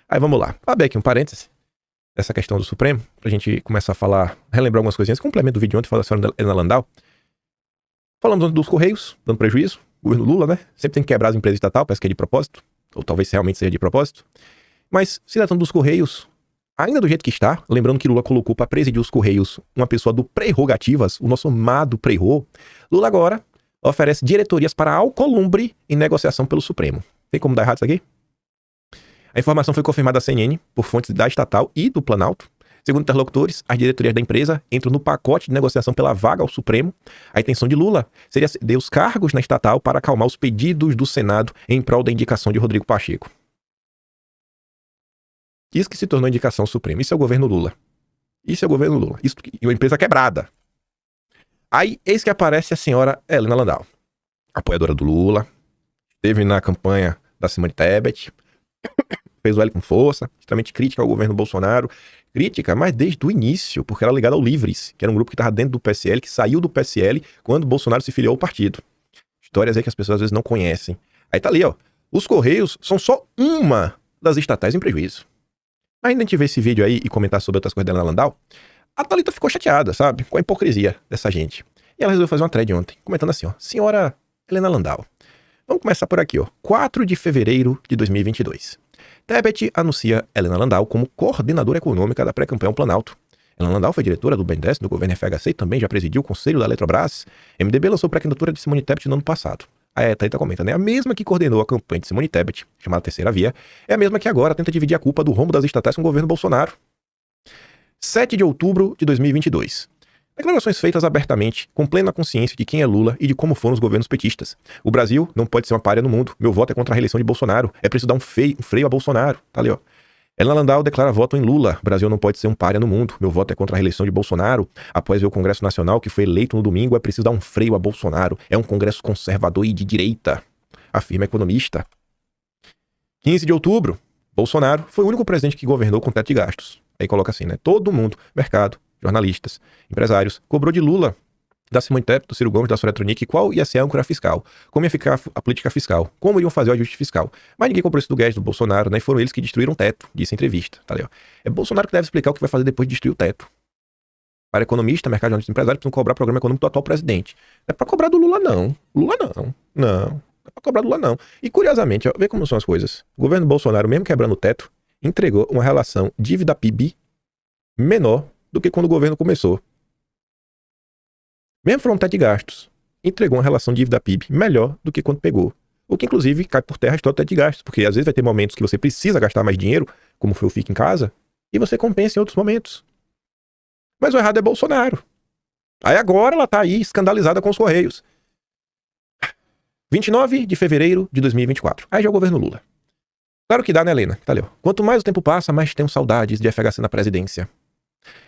Aí vamos lá. Abrir aqui um parêntese dessa questão do Supremo, pra gente começar a falar, relembrar algumas coisinhas. Complemento do vídeo ontem, fala a senhora Helena Landau. Falamos dos Correios, dando prejuízo. O governo Lula, né? Sempre tem que quebrar as empresas estatais, parece que é de propósito. Ou talvez realmente seja de propósito. Mas, se tratando dos Correios, ainda do jeito que está, lembrando que Lula colocou para presidir os Correios uma pessoa do Prerrogativas, o nosso amado Prerro, Lula agora oferece diretorias para a Alcolumbre em negociação pelo Supremo. Tem como dar errado isso aqui? A informação foi confirmada à CNN por fontes da estatal e do Planalto. Segundo interlocutores, as diretorias da empresa entram no pacote de negociação pela vaga ao Supremo. A intenção de Lula seria ceder os cargos na estatal para acalmar os pedidos do Senado em prol da indicação de Rodrigo Pacheco. Isso que se tornou indicação ao Supremo. Isso é o governo Lula. Isso é o governo Lula. Isso e uma empresa quebrada. Aí, eis que aparece a senhora Helena Landau, apoiadora do Lula, esteve na campanha da Simone Tebet, fez o L com força, extremamente crítica ao governo Bolsonaro. Crítica, mas desde o início, porque era ligada ao Livres, que era um grupo que estava dentro do PSL, que saiu do PSL quando Bolsonaro se filiou ao partido. Histórias aí que as pessoas às vezes não conhecem. Aí tá ali, ó. Os Correios são só uma das estatais em prejuízo. Ainda a gente ver esse vídeo aí e comentar sobre outras coisas da Helena Landau, a Thalita ficou chateada, sabe? Com a hipocrisia dessa gente. E ela resolveu fazer uma thread ontem, comentando assim, ó. Senhora Helena Landau, vamos começar por aqui, ó. 4 de fevereiro de 2022. Tebet anuncia Helena Landau como coordenadora econômica da pré-campanha Planalto. Helena Landau foi diretora do BNDES do governo FHC e também já presidiu o conselho da Eletrobras. MDB lançou pré-candidatura de Simone Tebet no ano passado. Aí a Thalita comenta, né? A mesma que coordenou a campanha de Simone Tebet, chamada Terceira Via, é a mesma que agora tenta dividir a culpa do rombo das estatais com o governo Bolsonaro. 7 de outubro de 2022. Declarações feitas abertamente, com plena consciência de quem é Lula e de como foram os governos petistas. O Brasil não pode ser uma pária no mundo. Meu voto é contra a reeleição de Bolsonaro. É preciso dar um freio a Bolsonaro. Tá ali, ó. Helena Landau declara voto em Lula. O Brasil não pode ser um pária no mundo. Meu voto é contra a reeleição de Bolsonaro. Após ver o Congresso Nacional, que foi eleito no domingo, é preciso dar um freio a Bolsonaro. É um Congresso conservador e de direita, afirma economista. 15 de outubro. Bolsonaro foi o único presidente que governou com teto de gastos. Aí coloca assim, né? Todo mundo, mercado, jornalistas, empresários, cobrou de Lula, da Simone Tebet, do Ciro Gomes, da Sônia Tronic, qual ia ser a âncora fiscal, como ia ficar a política fiscal, como iriam fazer o ajuste fiscal. Mas ninguém cobrou isso do Guedes, do Bolsonaro, né? E foram eles que destruíram o teto, disse em entrevista. Tá ali, ó. É Bolsonaro que deve explicar o que vai fazer depois de destruir o teto. Para economista, mercado, jornalista e empresário, precisam cobrar o programa econômico do atual presidente. Não é pra cobrar do Lula, não. Lula, não. Não. Não é pra cobrar do Lula, não. E curiosamente, ó, vê como são as coisas. O governo Bolsonaro, mesmo quebrando o teto, entregou uma relação dívida-PIB menor do que quando o governo começou. Mesmo falando teto de gastos, entregou uma relação dívida-PIB melhor do que quando pegou. O que, inclusive, cai por terra a história do teto de gastos, porque às vezes vai ter momentos que você precisa gastar mais dinheiro, como foi o Fica em Casa, e você compensa em outros momentos. Mas o errado é Bolsonaro. Aí agora ela tá aí escandalizada com os Correios. 29 de fevereiro de 2024. Aí já é o governo Lula. Claro que dá, né, Helena? Tá ali, ó. Quanto mais o tempo passa, mais tenho saudades de FHC na presidência.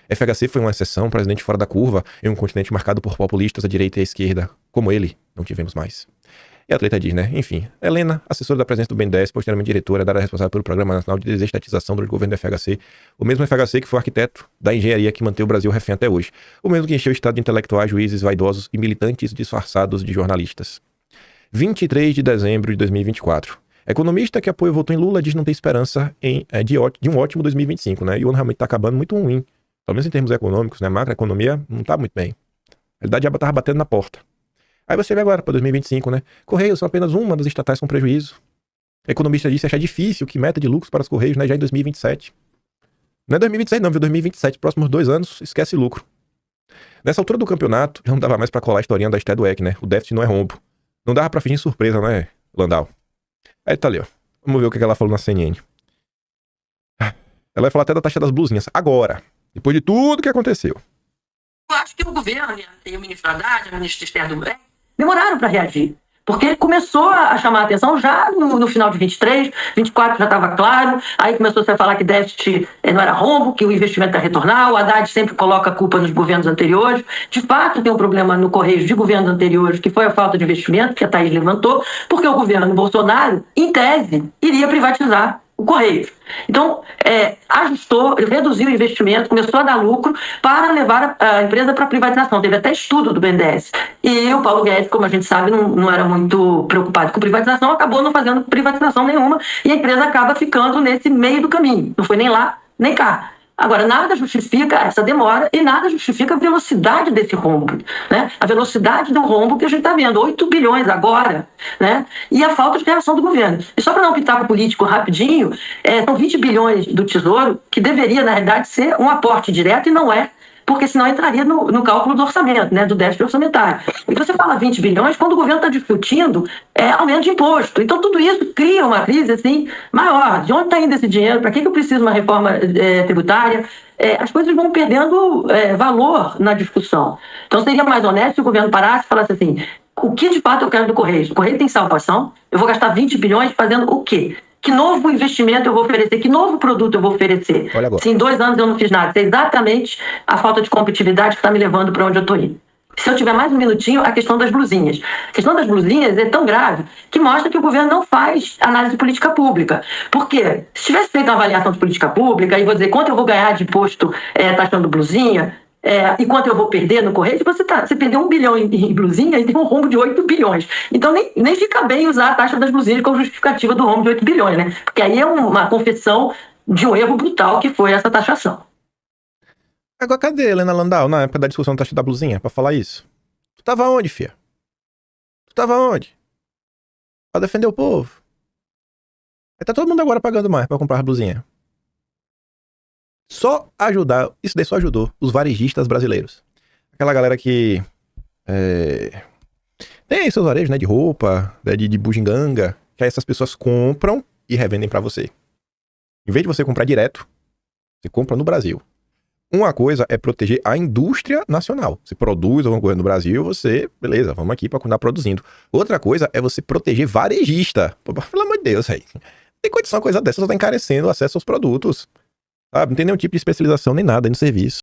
FHC foi uma exceção, um presidente fora da curva, em um continente marcado por populistas à direita e à esquerda. Como ele, não tivemos mais. E a atleta diz, né? Enfim, Helena, assessora da presidência do BNDES, posteriormente diretora, da área responsável pelo Programa Nacional de Desestatização do governo do FHC, o mesmo FHC que foi arquiteto da engenharia que manteve o Brasil refém até hoje. O mesmo que encheu o estado de intelectuais, juízes vaidosos e militantes disfarçados de jornalistas. 23 de dezembro de 2024. Economista que apoia o voto em Lula diz não ter esperança de um ótimo 2025, né? E o ano realmente tá acabando muito ruim. Pelo menos em termos econômicos, né? Macroeconomia não tá muito bem. A realidade já tava batendo na porta. Aí você vê agora, para 2025, né? Correios são apenas uma das estatais com prejuízo. Economista disse achar difícil que meta de lucros para os Correios, né? Já em 2027. Não é 2026 não, viu? 2027. Próximos 2 anos, esquece lucro. Nessa altura do campeonato, já não dava mais pra colar a historinha da Esté do EC, né? O déficit não é rombo. Não dava pra fingir surpresa, né, Landau? Aí tá ali, ó. Vamos ver o que ela falou na CNN. Ela vai falar até da taxa das blusinhas. Agora. Depois de tudo que aconteceu. Eu acho que o governo e o ministro Haddad, o ministro Esther do Bem, demoraram para reagir. Porque ele começou a chamar a atenção já no final de 23, 24 já estava claro, aí começou a falar que déficit não era rombo, que o investimento ia retornar, o Haddad sempre coloca a culpa nos governos anteriores. De fato, tem um problema no Correios de governos anteriores, que foi a falta de investimento, que a Thaís levantou, porque o governo Bolsonaro, em tese, iria privatizar. o Correio. Então, ajustou, reduziu o investimento, começou a dar lucro para levar a empresa para privatização. Teve até estudo do BNDES. E o Paulo Guedes, como a gente sabe, não era muito preocupado com privatização, acabou não fazendo privatização nenhuma e a empresa acaba ficando nesse meio do caminho. Não foi nem lá, nem cá. Agora, nada justifica essa demora e nada justifica a velocidade desse rombo, né? A velocidade do rombo que a gente está vendo, 8 bilhões agora, né? E a falta de reação do governo. E só para não pitar político rapidinho, são 20 bilhões do Tesouro, que deveria, na realidade, ser um aporte direto e não é, porque senão entraria no cálculo do orçamento, né, do déficit orçamentário. E você fala 20 bilhões, quando o governo está discutindo aumento de imposto. Então, tudo isso cria uma crise assim, maior. De onde está indo esse dinheiro? Para que eu preciso de uma reforma tributária? As coisas vão perdendo valor na discussão. Então, seria mais honesto se o governo parasse e falasse assim, o que de fato eu quero do Correio? O Correio tem salvação, eu vou gastar 20 bilhões fazendo o quê? Que novo investimento eu vou oferecer? Que novo produto eu vou oferecer? Se em 2 anos eu não fiz nada, é exatamente a falta de competitividade que está me levando para onde eu estou indo. Se eu tiver mais um minutinho, a questão das blusinhas. A questão das blusinhas é tão grave que mostra que o governo não faz análise de política pública. Por quê? Se tivesse feito uma avaliação de política pública, e vou dizer quanto eu vou ganhar de imposto taxando blusinha, e quanto eu vou perder no Correio, você perdeu 1 bilhão em blusinha e tem um rombo de 8 bilhões. Então nem fica bem usar a taxa das blusinhas como justificativa do rombo de 8 bilhões, né? Porque aí é uma confissão de um erro brutal que foi essa taxação. Agora, cadê Helena Landau na época da discussão da taxa da blusinha pra falar isso? Tu tava onde, fia? Tu tava onde? Pra defender o povo. Aí tá todo mundo agora pagando mais pra comprar a blusinha. Só ajudar, isso daí só ajudou os varejistas brasileiros. Aquela galera que tem aí seus varejos, né, de roupa, né, de bugiganga, que aí essas pessoas compram e revendem pra você. Em vez de você comprar direto, você compra no Brasil. Uma coisa é proteger a indústria nacional. Você produz alguma coisa no Brasil, você, beleza, vamos aqui pra continuar produzindo. Outra coisa é você proteger varejista. Pô, pelo amor de Deus, aí. Não tem condição uma coisa dessa, só tá encarecendo o acesso aos produtos. Sabe? Não tem nenhum tipo de especialização nem nada aí no serviço.